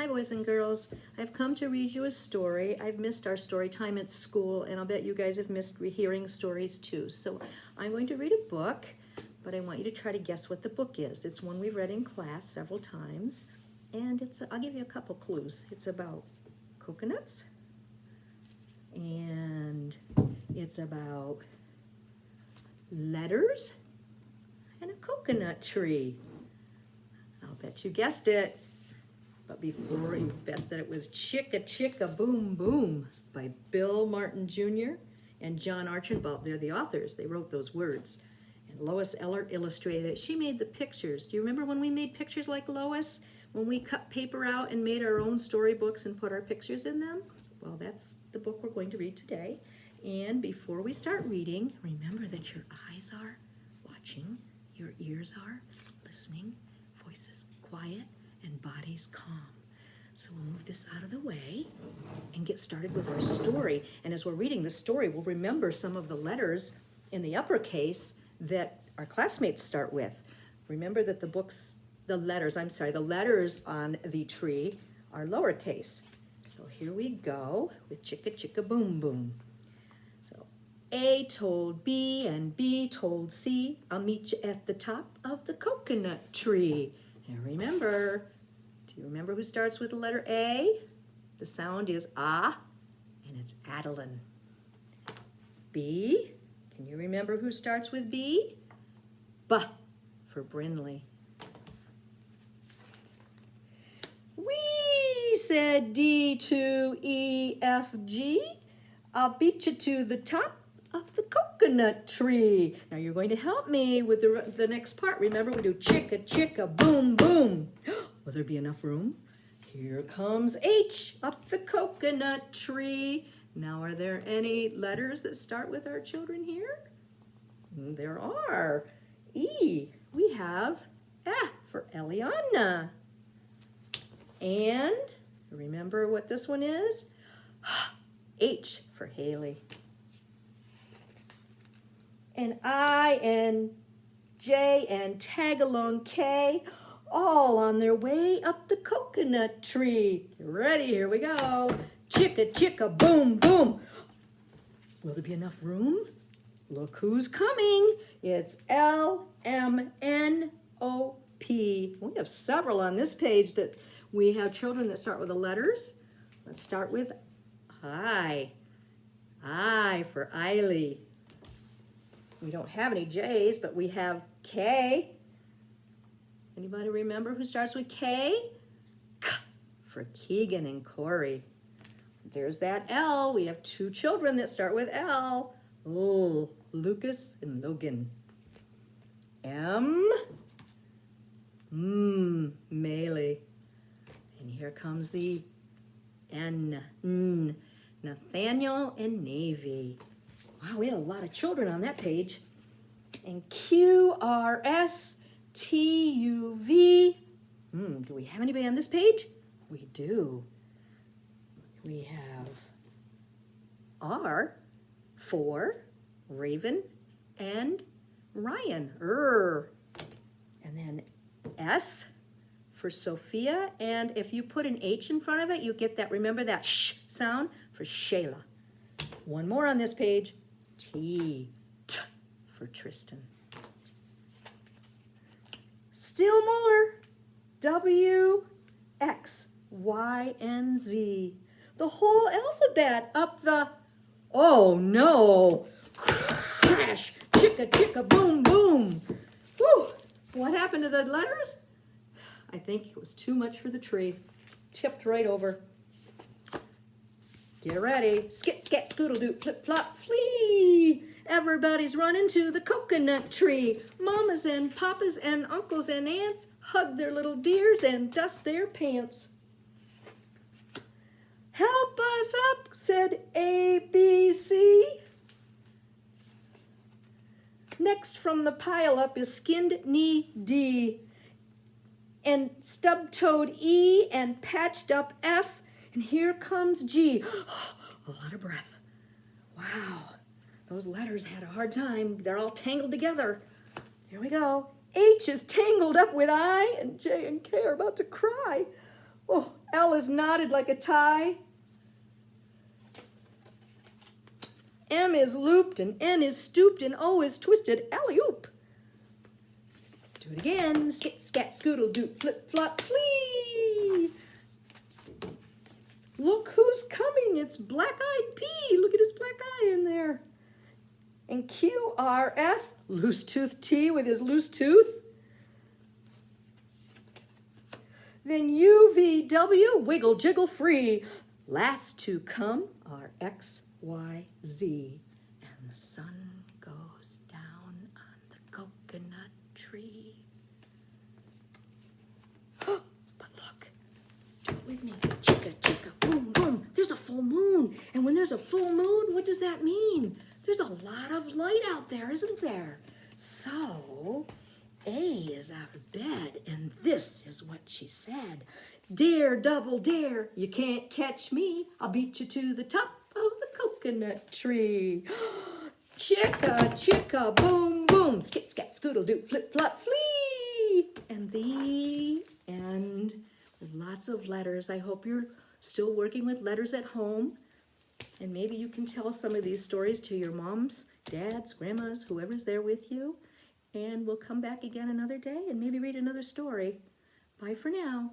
Hi boys and girls, I've come to read you a story. I've missed our story time at school, and I'll bet you guys have missed hearing stories too. So I'm going to read a book, but I want you to try to guess what the book is. It's one we've read in class several times, and I'll give you a couple clues. It's about coconuts, and it's about letters and a coconut tree. I'll bet you guessed it. But before you guessed that it was Chicka Chicka Boom Boom by Bill Martin Jr. and John Archambault. They're the authors. They wrote those words. And Lois Eller illustrated it. She made the pictures. Do you remember when we made pictures like Lois? When we cut paper out and made our own storybooks and put our pictures in them? Well, that's the book we're going to read today. And before we start reading, remember that your eyes are watching, your ears are listening, voices quiet, and body's calm. So we'll move this out of the way and get started with our story. And as we're reading the story, we'll remember some of the letters in the uppercase that our classmates start with. Remember that the letters on the tree are lowercase. So here we go with Chicka Chicka Boom Boom. So A told B and B told C, I'll meet you at the top of the coconut tree. And remember, do you remember who starts with the letter A? The sound is ah, and it's Adeline. B, can you remember who starts with B? B for Brinley. We said D to E, F, G. I'll beat you to the top of the coconut tree. Now you're going to help me with the next part. Remember, we do chicka chicka boom boom. Will there be enough room? Here comes H up the coconut tree. Now, are there any letters that start with our children here? There are. E, we have for Eliana. And remember what this one is? H for Haley. And I and J and tag-along K, all on their way up the coconut tree. Get ready, here we go. Chicka, chicka, boom, boom. Will there be enough room? Look who's coming. It's L-M-N-O-P. We have several on this page that we have children that start with the letters. Let's start with I. I for Eiley. We don't have any J's, but we have K. Anybody remember who starts with K? K for Keegan and Corey. There's that L. We have two children that start with L. Oh, Lucas and Logan. M. Melee. And here comes the N. Nathaniel and Navy. Wow, we had a lot of children on that page. And Q, R, S, T, U, V. Do we have anybody on this page? We do. We have R for Raven and Ryan. And then S for Sophia. And if you put an H in front of it, you get that, remember that sh sound for Shayla. One more on this page. T for Tristan. Still more. W, X, Y, and Z. The whole alphabet up the, oh no, crash, chicka, chicka, boom, boom. Whew, what happened to the letters? I think it was too much for the tree. Tipped right over. Get ready. Skit, scat, scoodle-doo, flip-flop, flee. Everybody's running to the coconut tree. Mamas and papas and uncles and aunts hug their little dears and dust their pants. Help us up, said A, B, C. Next from the pile up is skinned knee D, and stub-toed E, and patched up F. And here comes G. A lot of breath. Wow, those letters had a hard time. They're all tangled together. Here we go. H is tangled up with I, and J and K are about to cry. Oh, L is knotted like a tie. M is looped, and N is stooped, and O is twisted. Alley-oop. Do it again. Skit, scat, scoodle, doot, flip, flop, flee. Look who's coming. It's Black-Eyed P. Look at his black eye in there. And Q-R-S, loose-toothed T with his loose tooth. Then U-V-W, wiggle, jiggle, free. Last to come are X, Y, Z. And the sun goes down on the coconut tree. But look, do it with me. Chicka, chicka, boom, boom. There's a full moon. And when there's a full moon, what does that mean? There's a lot of light out there, isn't there? So, A is out of bed, and this is what she said. Dare, double dare, you can't catch me. I'll beat you to the top of the coconut tree. Chicka, chicka, boom, boom. Skit, scat, scoodle, doo, flip, flop, flee. And the end. With lots of letters. I hope you're still working with letters at home. And maybe you can tell some of these stories to your moms, dads, grandmas, whoever's there with you. And we'll come back again another day and maybe read another story. Bye for now.